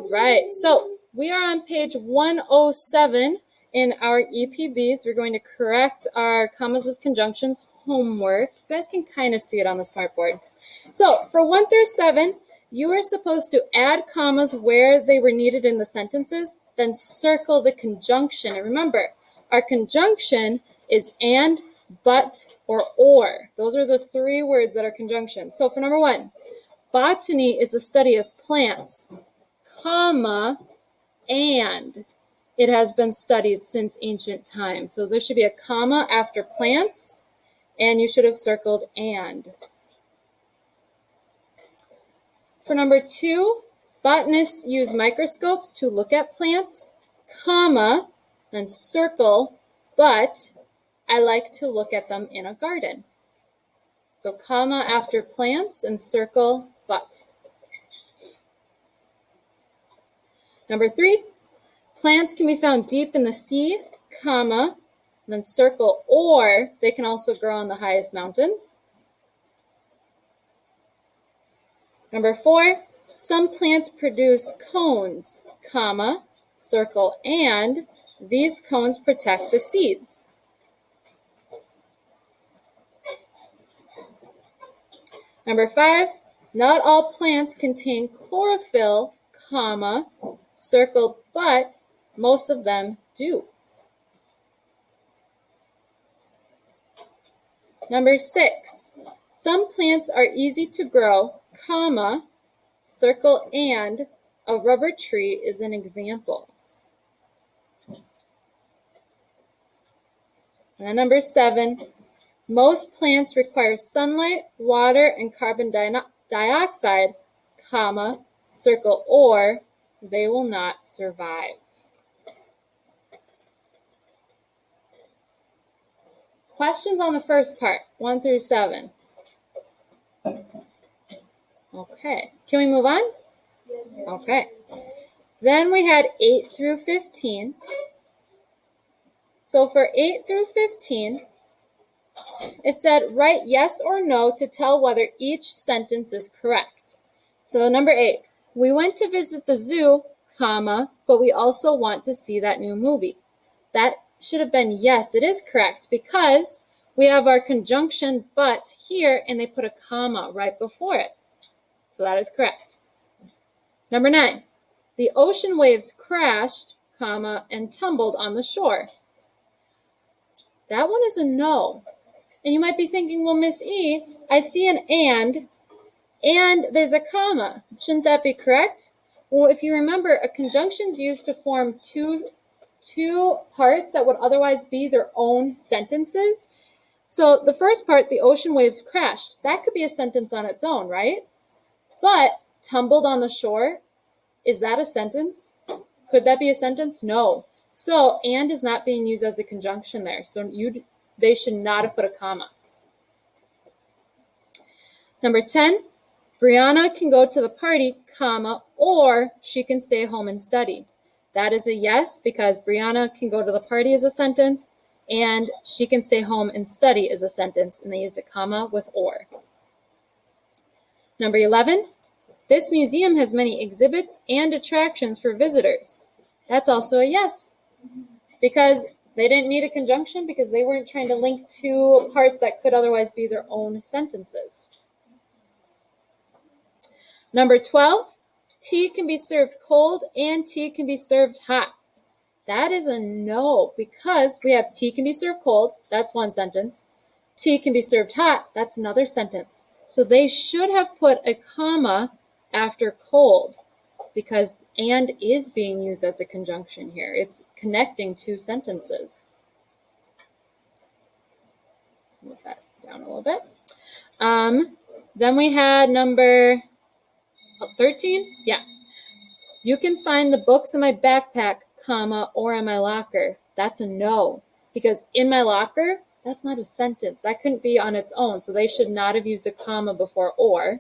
right, so we are on page 107 in our EPBs. We're going to correct our commas with conjunctions homework. You guys can kind of see it on the smartboard. So for 1 through 7, you are supposed to add commas where they were needed in the sentences, then circle the conjunction. And remember, our conjunction is and, but, or. Those are the 3 words that are conjunctions. So for number 1, botany is the study of plants, comma, and it has been studied since ancient times. So there should be a comma after plants, and you should have circled and. For number 2, botanists use microscopes to look at plants, comma, and circle, but I like to look at them in a garden. So comma after plants and circle, but. Number 3, plants can be found deep in the sea, comma, then circle, or they can also grow on the highest mountains. Number 4, some plants produce cones, comma, circle, and these cones protect the seeds. Number 5, not all plants contain chlorophyll, comma, circle, but most of them do. Number 6, some plants are easy to grow, comma, circle, and a rubber tree is an example. And then number 7, most plants require sunlight, water, and carbon dioxide, comma, circle, or they will not survive. Questions on the first part, 1 through 7? Okay, can we move on? Okay. Then we had 8 through 15. So for 8 through 15, it said write yes or no to tell whether each sentence is correct. So number 8, we went to visit the zoo, comma, but we also want to see that new movie. That should have been yes, it is correct, because we have our conjunction but here and they put a comma right before it. So that is correct. Number 9, the ocean waves crashed, comma, and tumbled on the shore. That one is a no. And you might be thinking, well, Miss E, I see an and there's a comma. Shouldn't that be correct? Well, if you remember, a conjunction is used to form two parts that would otherwise be their own sentences. So the first part, the ocean waves crashed, that could be a sentence on its own, right? But tumbled on the shore, is that a sentence? Could that be a sentence? No. So and is not being used as a conjunction there. So they should not have put a comma. Number 10, Brianna can go to the party, comma, or she can stay home and study. That is a yes, because Brianna can go to the party is a sentence, and she can stay home and study is a sentence, and they use a comma with or. Number 11, this museum has many exhibits and attractions for visitors. That's also a yes, because they didn't need a conjunction because they weren't trying to link two parts that could otherwise be their own sentences. Number 12, tea can be served cold and tea can be served hot. That is a no, because we have tea can be served cold, that's one sentence. Tea can be served hot, that's another sentence. So they should have put a comma after cold, because and is being used as a conjunction here. It's connecting two sentences. Move that down a little bit. Then we had number 13. Yeah. You can find the books in my backpack, comma, or in my locker. That's a no, because in my locker, that's not a sentence. That couldn't be on its own, so they should not have used a comma before or.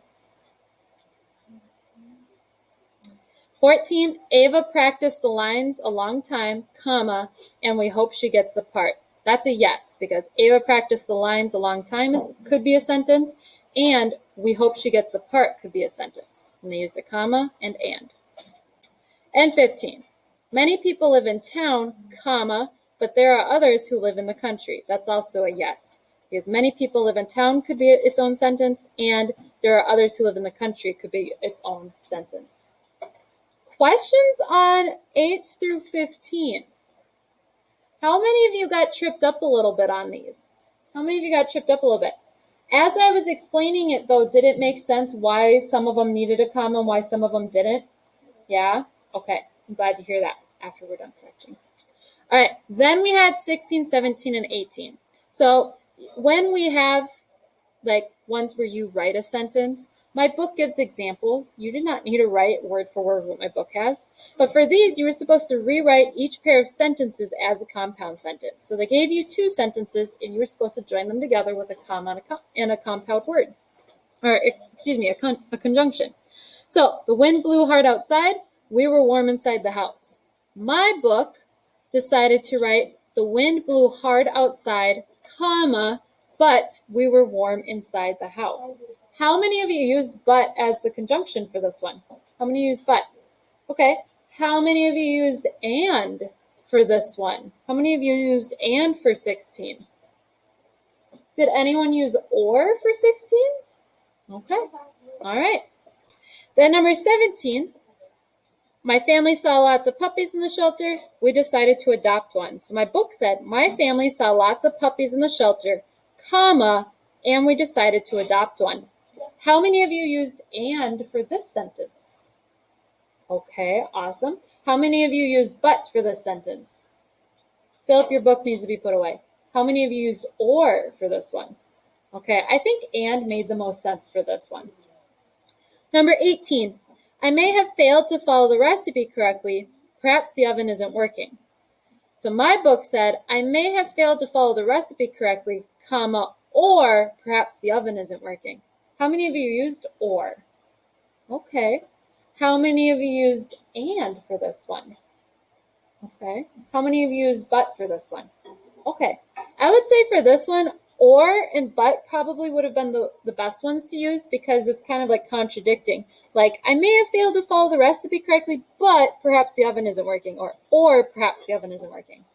14, Ava practiced the lines a long time, comma, and we hope she gets the part. That's a yes, because Ava practiced the lines a long time could be a sentence, and we hope she gets the part could be a sentence. And they use a comma and. And 15. Many people live in town, comma, but there are others who live in the country. That's also a yes. Because many people live in town could be its own sentence, and there are others who live in the country could be its own sentence. Questions on 8 through 15. How many of you got tripped up a little bit on these? How many of you got tripped up a little bit? As I was explaining it, though, did it make sense why some of them needed a comma and why some of them didn't? Yeah? Okay. I'm glad to hear that after we're done correcting. All right. Then we had 16, 17, and 18. So when we have like ones where you write a sentence, my book gives examples. You did not need to write word for word what my book has. But for these, you were supposed to rewrite each pair of sentences as a compound sentence. So they gave you 2 sentences, and you were supposed to join them together with a comma and a compound word. Or, excuse me, a conjunction. So, the wind blew hard outside. We were warm inside the house. My book decided to write, the wind blew hard outside, comma, but we were warm inside the house. How many of you used but as the conjunction for this one? How many used but? Okay. How many of you used and for this one? How many of you used and for 16? Did anyone use or for 16? Okay. All right. Then number 17, my family saw lots of puppies in the shelter. We decided to adopt one. So my book said, my family saw lots of puppies in the shelter, comma, and we decided to adopt one. How many of you used and for this sentence? Okay, awesome. How many of you used but for this sentence? Philip, your book needs to be put away. How many of you used or for this one? Okay, I think and made the most sense for this one. Number 18, I may have failed to follow the recipe correctly. Perhaps the oven isn't working. So my book said, I may have failed to follow the recipe correctly, comma, or perhaps the oven isn't working. How many of you used or? Okay. How many of you used and for this one? Okay. How many of you used but for this one? Okay. I would say for this one, or and but probably would have been the best ones to use because it's kind of like contradicting. Like, I may have failed to follow the recipe correctly, but perhaps the oven isn't working, or perhaps the oven isn't working.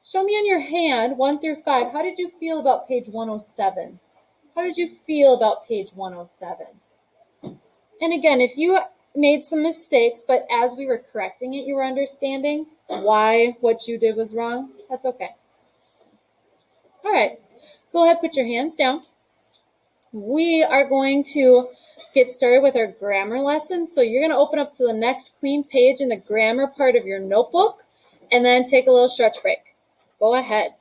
Show me on your hand, 1 through 5, how did you feel about page 107? How did you feel about page 107? And again, if you made some mistakes, but as we were correcting it, you were understanding why what you did was wrong, that's okay. All right, go ahead, put your hands down. We are going to get started with our grammar lesson. So you're going to open up to the next clean page in the grammar part of your notebook and then take a little stretch break. Go ahead.